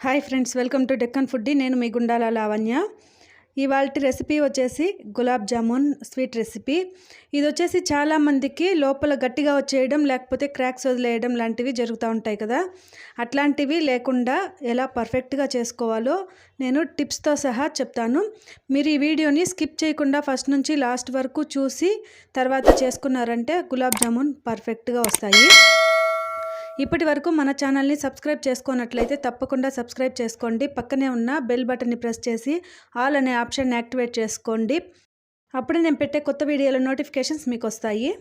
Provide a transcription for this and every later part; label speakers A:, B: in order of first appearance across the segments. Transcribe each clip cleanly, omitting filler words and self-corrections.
A: Hi friends, welcome to Deccan foodie. నేను మీ గుండాల లావణ్య. ఇవాల్టి recipe వచ్చేసి గులాబ్ జామున్ స్వీట్ రెసిపీ. ఇది వచ్చేసి చాలామందికి లోపల గట్టిగా వచ్చేయడం, లేకపోతే క్రాక్స్ వదిలేయడం లాంటివి జరుగుతూ ఉంటాయి కదా. అట్లాంటివి లేకుండా ఎలా పర్ఫెక్ట్గా చేసుకోవాలో నేను టిప్స్తో సహా చెప్తాను. మీరు ఈ వీడియోని స్కిప్ చేయకుండా ఫస్ట్ నుంచి లాస్ట్ వరకు చూసి తర్వాత చేసుకున్నారంటే గులాబ్ జామున్ పర్ఫెక్ట్గా వస్తాయి. ఇప్పటి వరకు మన ఛానల్ని సబ్స్క్రైబ్ చేసుకున్నట్లయితే తప్పకుండా సబ్స్క్రైబ్ చేసుకోండి. పక్కనే ఉన్న బెల్ బటన్ని ప్రెస్ చేసి ఆల్ అనే ఆప్షన్ యాక్టివేట్ చేసుకోండి. అప్పుడే నేను పెట్టే కొత్త వీడియోల నోటిఫికేషన్స్ మీకు వస్తాయి.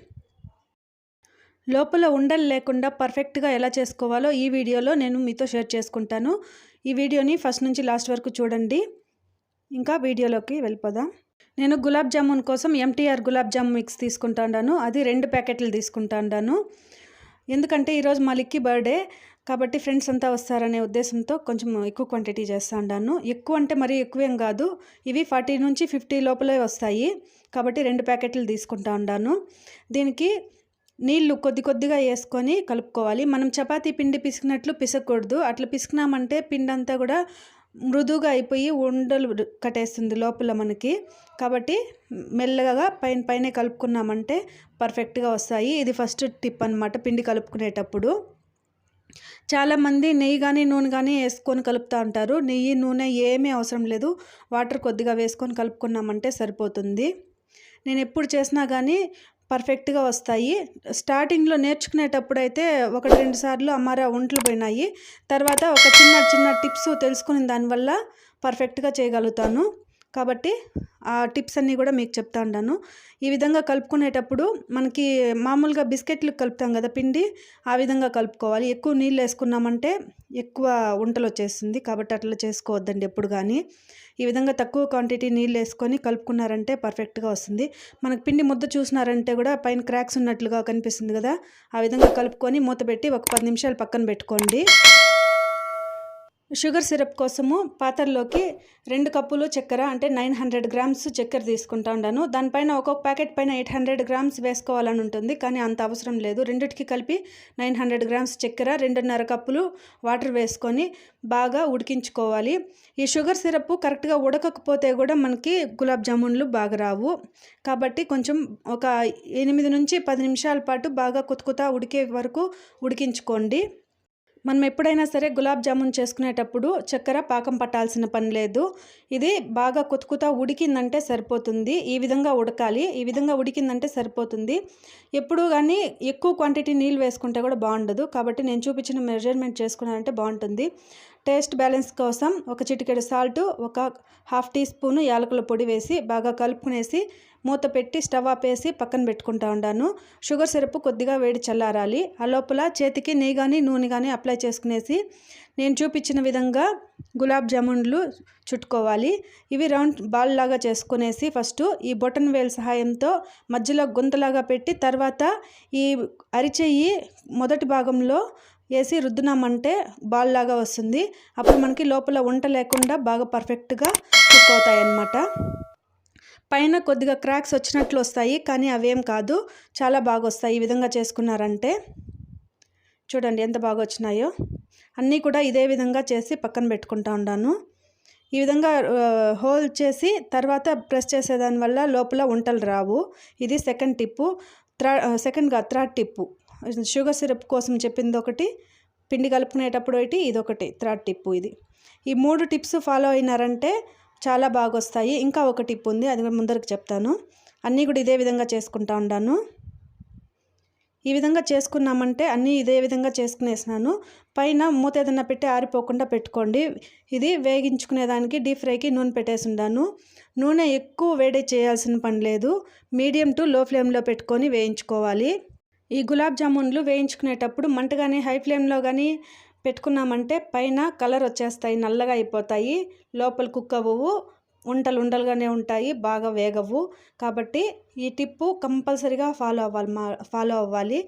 A: లోపల ఉండలు లేకుండా పర్ఫెక్ట్గా ఎలా చేసుకోవాలో ఈ వీడియోలో నేను మీతో షేర్ చేసుకుంటాను. ఈ వీడియోని ఫస్ట్ నుంచి లాస్ట్ వరకు చూడండి. ఇంకా వీడియోలోకి వెళ్ళిపోదాం. నేను గులాబ్ జామున్ కోసం ఎంటీఆర్ గులాబ్ జామున్ మిక్స్ తీసుకుంటాను. అది 2 ప్యాకెట్లు తీసుకుంటాను. ఎందుకంటే ఈరోజు మా లిక్కి బర్త్డే కాబట్టి ఫ్రెండ్స్ అంతా వస్తారనే ఉద్దేశంతో కొంచెం ఎక్కువ క్వాంటిటీ చేస్తాను. ఎక్కువ అంటే మరీ ఎక్కువేం కాదు, ఇవి 40 నుంచి 50 లోపలే వస్తాయి కాబట్టి 2 ప్యాకెట్లు తీసుకుంటా ఉన్నాను. దీనికి నీళ్లు కొద్దిగా వేసుకొని కలుపుకోవాలి. మనం చపాతీ పిండి పిసికినట్లు పిసకూడదు. అట్లా పిసికినామంటే పిండి అంతా కూడా మృదువుగా అయిపోయి ఉండలు కట్టేస్తుంది లోపల మనకి. కాబట్టి మెల్లగా పైన కలుపుకున్నామంటే పర్ఫెక్ట్గా వస్తాయి. ఇది ఫస్ట్ టిప్ అన్నమాట. పిండి కలుపుకునేటప్పుడు చాలామంది నెయ్యి కానీ నూనె కానీ వేసుకొని కలుపుతూ ఉంటారు. నెయ్యి నూనె ఏమీ అవసరం లేదు, వాటర్ కొద్దిగా వేసుకొని కలుపుకున్నామంటే సరిపోతుంది. నేను ఎప్పుడు చేసినా కానీ పర్ఫెక్ట్గా వస్తాయి. స్టార్టింగ్లో నేర్చుకునేటప్పుడు అయితే 1-2 సార్లు అమ్మారా ఒంట్లు పోయినాయి. తర్వాత ఒక చిన్న టిప్స్ తెలుసుకునే దానివల్ల పర్ఫెక్ట్గా చేయగలుగుతాను. కాబట్టి ఆ టిప్స్ అన్నీ కూడా మీకు చెప్తా ఉన్నాను. ఈ విధంగా కలుపుకునేటప్పుడు మనకి మామూలుగా బిస్కెట్లు కలుపుతాం కదా పిండి, ఆ విధంగా కలుపుకోవాలి. ఎక్కువ నీళ్ళు వేసుకున్నామంటే ఎక్కువ వంటలు వచ్చేస్తుంది. కాబట్టి అట్లా చేసుకోవద్దండి ఎప్పుడు కానీ. ఈ విధంగా తక్కువ క్వాంటిటీ నీళ్ళు వేసుకొని కలుపుకున్నారంటే పర్ఫెక్ట్గా వస్తుంది. మనకు పిండి ముద్ద చూసినారంటే కూడా పైన క్రాక్స్ ఉన్నట్లుగా కనిపిస్తుంది కదా. ఆ విధంగా కలుపుకొని మూత పెట్టి ఒక 10 నిమిషాలు పక్కన పెట్టుకోండి. షుగర్ సిరప్ కోసము పాత్రలోకి 2 కప్పులు చక్కెర అంటే 900 గ్రామ్స్ చక్కెర తీసుకుంటా ఉన్నాను. దానిపైన ఒక్కొక్క ప్యాకెట్ పైన 800 గ్రామ్స్ వేసుకోవాలని ఉంటుంది, కానీ అంత అవసరం లేదు. రెండిటికి కలిపి 900 గ్రామ్స్ చక్కెర, 2.5 కప్పులు వాటర్ వేసుకొని బాగా ఉడికించుకోవాలి. ఈ షుగర్ సిరప్ కరెక్ట్గా ఉడకకపోతే కూడా మనకి గులాబ్ జామున్లు బాగా రావు. కాబట్టి కొంచెం ఒక 8 నుంచి 10 నిమిషాల పాటు బాగా కుతకుతా ఉడికే వరకు ఉడికించుకోండి. మనం ఎప్పుడైనా సరే గులాబ్ జామున్ చేసుకునేటప్పుడు చక్కెర పాకం పట్టాల్సిన పని లేదు. ఇది బాగా కుతకుతా ఉడికిందంటే సరిపోతుంది. ఈ విధంగా ఉడకాలి. ఈ విధంగా ఉడికిందంటే సరిపోతుంది. ఎప్పుడు కానీ ఎక్కువ క్వాంటిటీ నీళ్ళు వేసుకుంటే కూడా బాగుండదు. కాబట్టి నేను చూపించిన మెజర్మెంట్ చేసుకున్నానంటే బాగుంటుంది. టేస్ట్ బ్యాలెన్స్ కోసం ఒక చిటికెడు సాల్ట్, ఒక 1/2 టీ స్పూను యాలకుల పొడి వేసి బాగా కలుపుకునేసి మూత పెట్టి స్టవ్ ఆపేసి పక్కన పెట్టుకుంటా ఉన్నాను. షుగర్ సిరప్ కొద్దిగా వేడి చల్లారాలి. ఆ లోపల చేతికి నెయ్యి కానీ నూనె కానీ అప్లై చేసుకునేసి నేను చూపించిన విధంగా గులాబ్ జామున్లు చుట్టుకోవాలి. ఇవి రౌండ్ బాల్ లాగా చేసుకునేసి ఫస్ట్ ఈ బొటన్ వేల్ సహాయంతో మధ్యలో గుంతలాగా పెట్టి తర్వాత ఈ అరిచెయ్యి మొదటి భాగంలో వేసి రుద్దునామంటే బాల్ లాగా వస్తుంది. అప్పుడు మనకి లోపల వంట లేకుండా బాగా పర్ఫెక్ట్గా కుక్ అవుతాయి అన్నమాట. పైన కొద్దిగా క్రాక్స్ వచ్చినట్లు వస్తాయి, కానీ అవేం కాదు, చాలా బాగా వస్తాయి. ఈ విధంగా చేసుకున్నారంటే చూడండి ఎంత బాగా వచ్చినాయో. అన్నీ కూడా ఇదే విధంగా చేసి పక్కన పెట్టుకుంటా ఉన్నాను. ఈ విధంగా హోల్ చేసి తర్వాత ప్రెస్ చేసేదాని వల్ల లోపల వంటలు రావు. ఇది second tip. Third tip sugar syrup కోసం చెప్పింది ఒకటి, పిండి కలుపుకునేటప్పుడు ఒకటి, ఇదొకటి థర్డ్ టిప్పు. ఈ 3 టిప్స్ ఫాలో అయినారంటే చాలా బాగా వస్తాయి. ఇంకా ఒక టిప్ ఉంది, అది కూడా ముందరకు చెప్తాను. అన్నీ కూడా ఇదే విధంగా చేసుకుంటా ఉన్నాను. ఈ విధంగా చేసుకున్నామంటే అన్నీ ఇదే విధంగా చేసుకునేసినాను. పైన మూత ఏదన్నా పెట్టి ఆరిపోకుండా పెట్టుకోండి. ఇది వేగించుకునేదానికి డీప్ ఫ్రైకి నూనె పెట్టేసి ఉన్నాను. నూనె ఎక్కువ వేడి చేయాల్సిన పని లేదు. మీడియం టు లో ఫ్లేమ్లో పెట్టుకొని వేయించుకోవాలి. ఈ గులాబ్ జామున్లు వేయించుకునేటప్పుడు మంట కానీ హై ఫ్లేమ్లో కానీ పెట్టుకున్నామంటే పైన కలర్ వచ్చేస్తాయి, నల్లగా అయిపోతాయి, లోపల కుక్ అవ్వవు, ఉండలుగానే ఉంటాయి, బాగా వేగవు. కాబట్టి ఈ టిప్పు కంపల్సరీగా ఫాలో అవ్వాలి.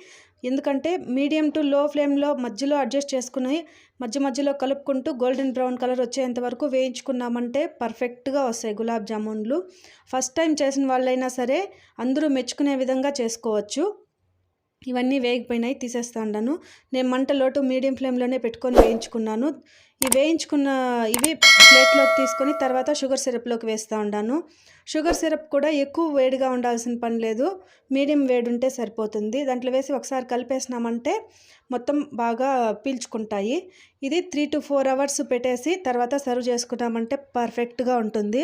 A: ఎందుకంటే మీడియం టు లో ఫ్లేమ్లో మధ్యలో అడ్జస్ట్ చేసుకుని మధ్యలో కలుపుకుంటూ గోల్డెన్ బ్రౌన్ కలర్ వచ్చేంత వరకు వేయించుకున్నామంటే పర్ఫెక్ట్గా వస్తాయి గులాబ్ జామున్లు. ఫస్ట్ టైం చేసిన వాళ్ళైనా సరే అందరూ మెచ్చుకునే విధంగా చేసుకోవచ్చు. ఇవన్నీ వేగిపోయినాయి, తీసేస్తా ఉన్నాను. నేను మంట లోటు మీడియం ఫ్లేమ్లోనే పెట్టుకొని వేయించుకున్నాను. ఈ వేయించుకున్న ఇవి ప్లేట్లోకి తీసుకొని తర్వాత షుగర్ సిరప్లోకి వేస్తూ ఉన్నాను. షుగర్ సిరప్ కూడా ఎక్కువ వేడిగా ఉండాల్సిన పని లేదు, మీడియం వేడి ఉంటే సరిపోతుంది. దాంట్లో వేసి ఒకసారి కలిపేసినామంటే మొత్తం బాగా పీల్చుకుంటాయి. ఇది 3 to 4 అవర్స్ పెట్టేసి తర్వాత సర్వ్ చేసుకున్నామంటే పర్ఫెక్ట్గా ఉంటుంది.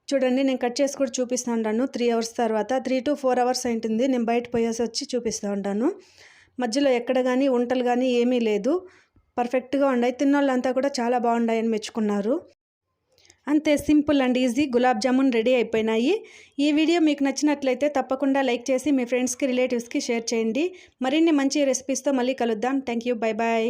A: చూడండి, నేను కట్ చేసి కూడా చూపిస్తూ ఉంటాను. 3 అవర్స్ తర్వాత 3 to 4 అవర్స్ అయింటుంది. నేను బయట పోయేసి వచ్చి చూపిస్తూ ఉంటాను. మధ్యలో ఎక్కడ కానీ వంటలు కానీ ఏమీ లేదు, పర్ఫెక్ట్గా ఉన్నాయి. తిన్నోళ్ళంతా కూడా చాలా బాగున్నాయని మెచ్చుకున్నారు. అంతే, simple and easy gulab jamun ready అయిపోయినాయి. ఈ వీడియో మీకు నచ్చినట్లయితే తప్పకుండా లైక్ చేసి మీ ఫ్రెండ్స్కి రిలేటివ్స్కి షేర్ చేయండి. మరిన్ని మంచి రెసిపీస్తో మళ్ళీ కలుద్దాం. Thank you, bye bye.